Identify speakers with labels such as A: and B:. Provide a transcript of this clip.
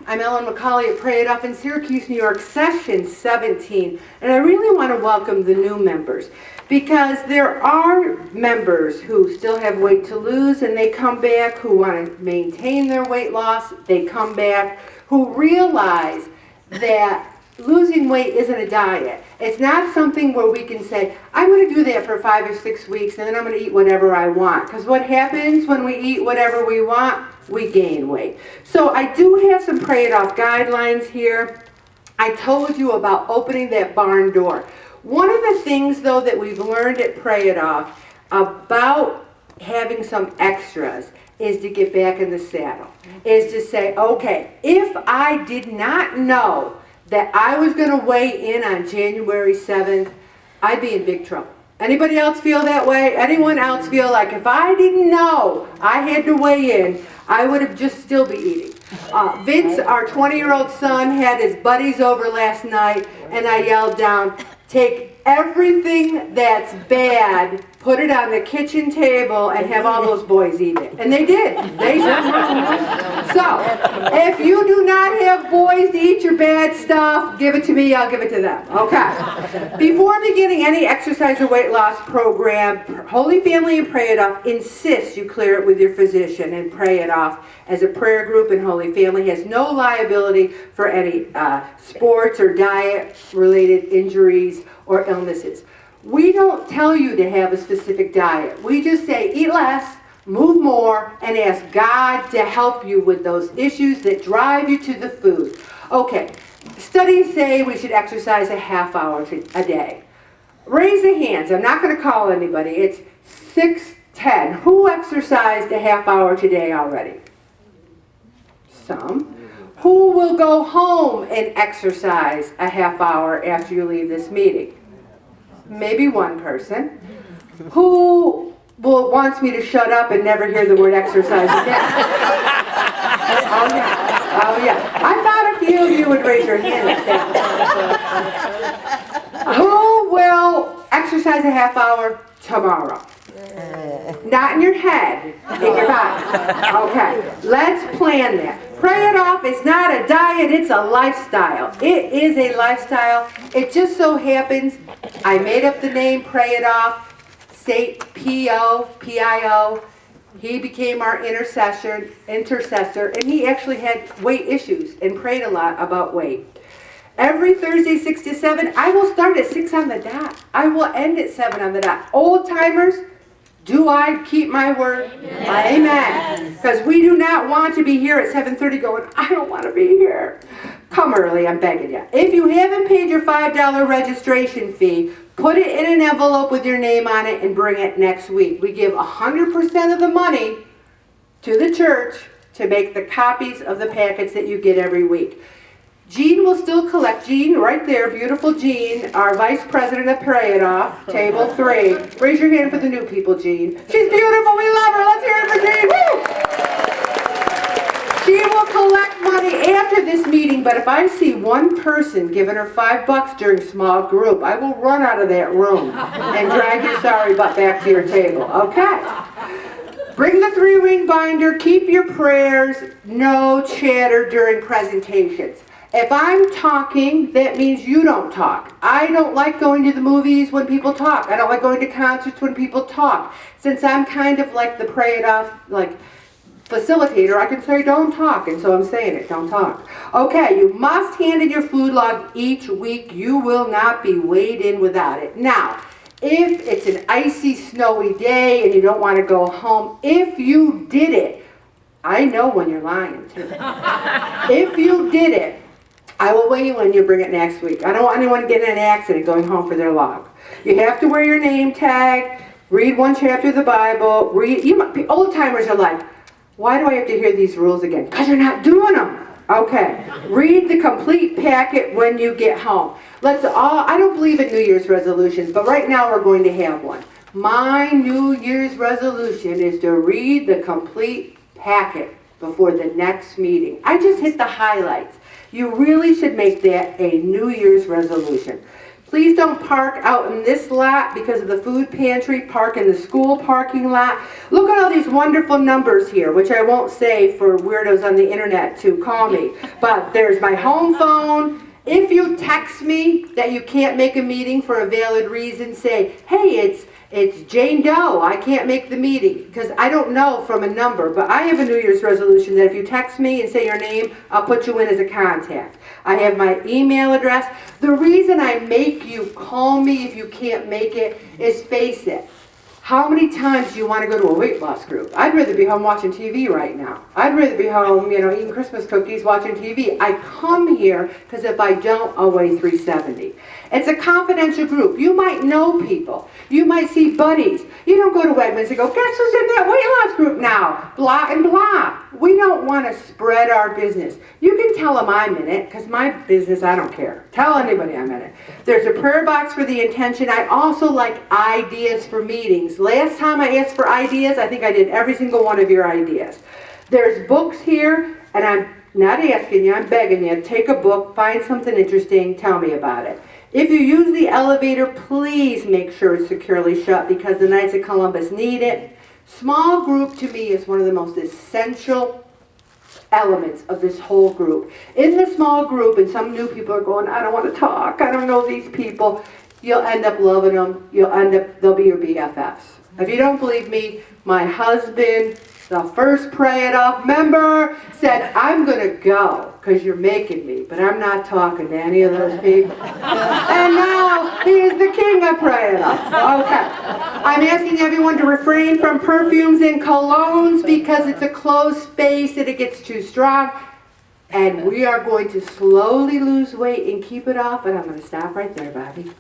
A: I'm McCauley at Pray It Off in Syracuse, New York, session 17. And I really want to welcome the new members because there are members who still have weight to lose and they come back, who want to maintain their weight loss, they come back, who realize that losing weight isn't a diet. It's not something where we can say, I'm going to do that for 5 or 6 weeks and then I'm going to eat whatever I want. Because what happens when we eat whatever we want? We gain weight. So I do have some Pray It Off guidelines here. I told you about opening that barn door. One of the things, though, that we've learned at Pray It Off about having some extras is to get back in the saddle. Is to say, okay, if I did not know that I was going to weigh in on January 7th, I'd be in big trouble. Anybody else feel that way? Anyone else feel like if I didn't know I had to weigh in, I would have just still be eating? Vince, our 20-year-old son, had his buddies over last night, and I yelled down, take everything that's bad, put it on the kitchen table, and have all those boys eat it. And they did. They did. So, if you do not have boys to eat your bad stuff, give it to me, I'll give it to them. Okay. Before beginning any exercise or weight loss program, Holy Family and Pray It Off insists you clear it with your physician and Pray It Off as a prayer group, and Holy Family has no liability for any sports or diet-related injuries or illnesses. We don't tell you to have a specific diet. We just say eat less, move more, and ask God to help you with those issues that drive you to the food. Okay, studies say we should exercise a half hour a day. Raise the hands. I'm not going to call anybody. It's 6:10. Who exercised a half hour today already? Some. Who will go home and exercise a half hour after you leave this meeting? Maybe one person. Who wants me to shut up and never hear the word exercise again? Oh yeah. Oh yeah. I thought a few of you would raise your hand at that. Who will exercise a half hour tomorrow? Not in your head, in your body. Okay, let's plan that. Pray It Off is not a diet, it's a lifestyle. It is a lifestyle. It just so happens I made up the name Pray It Off, P-O, he became our intercessor, and he actually had weight issues and prayed a lot about weight. Every Thursday, 6 to 7, I will start at 6 on the dot. I will end at 7 on the dot. Old timers, do I keep my word? Yes. Amen. Because we do not want to be here at 7:30 going, I don't want to be here. Come early, I'm begging you. If you haven't paid your $5 registration fee, put it in an envelope with your name on it and bring it next week. We give 100% of the money to the church to make the copies of the packets that you get every week. Jean will still collect. Jean, right there, beautiful Jean, our vice president of Pray It Off, table 3. Raise your hand for the new people, Jean. She's beautiful, we love her. Let's hear it for Jean. Woo! She will collect money after this meeting, but if I see one person giving her $5 during small group, I will run out of that room and drag your sorry butt back to your table, okay? Bring the 3-ring binder, keep your prayers, no chatter during presentations. If I'm talking, that means you don't talk. I don't like going to the movies when people talk. I don't like going to concerts when people talk. Since I'm kind of like the Pray It Off, like, facilitator, I can say don't talk, and so I'm saying it, don't talk. Okay, you must hand in your food log each week. You will not be weighed in without it. Now, if it's an icy, snowy day and you don't want to go home, if you did it, I know when you're lying too. If you did it, I will weigh you in, you bring it next week. I don't want anyone getting in an accident going home for their log. You have to wear your name tag, read one chapter of the Bible, old timers are like, why do I have to hear these rules again? Because you're not doing them. Okay, read the complete packet when you get home. I don't believe in New Year's resolutions, but right now we're going to have one. My New Year's resolution is to read the complete packet before the next meeting. I just hit the highlights. You really should make that a New Year's resolution. Please don't park out in this lot because of the food pantry. Park in the school parking lot. Look at all these wonderful numbers here, which I won't say for weirdos on the internet to call me. But there's my home phone. If you text me that you can't make a meeting for a valid reason, say, hey, it's Jane Doe, I can't make the meeting, because I don't know from a number, but I have a New Year's resolution that if you text me and say your name, I'll put you in as a contact. I have my email address. The reason I make you call me if you can't make it is, face it, how many times do you want to go to a weight loss group? I'd rather be home watching TV right now. I'd rather be home, eating Christmas cookies, watching TV. I come here because if I don't, I'll weigh 370. It's a confidential group. You might know people. You might see buddies. You don't go to Wegmans and go, guess who's in that weight loss group now? Blah and blah. We don't want to spread our business. You can tell them I'm in it, because my business, I don't care. Tell anybody I'm in it. There's a prayer box for the intention. I also like ideas for meetings. Last time I asked for ideas, I think I did every single one of your ideas. There's books here, and I'm not asking you, I'm begging you, take a book, find something interesting, tell me about it. If you use the elevator, please make sure it's securely shut, because the Knights of Columbus need it. Small group to me is one of the most essential elements of this whole group. In the small group, and some new people are going, I don't want to talk, I don't know these people, you'll end up loving them, they'll be your BFFs. If you don't believe me, my husband, the first Pray It Off member, said, I'm going to go because you're making me, but I'm not talking to any of those people. And now he is the king of Pray It Off. Okay. I'm asking everyone to refrain from perfumes and colognes because it's a closed space and it gets too strong. And we are going to slowly lose weight and keep it off, and I'm going to stop right there, Bobby.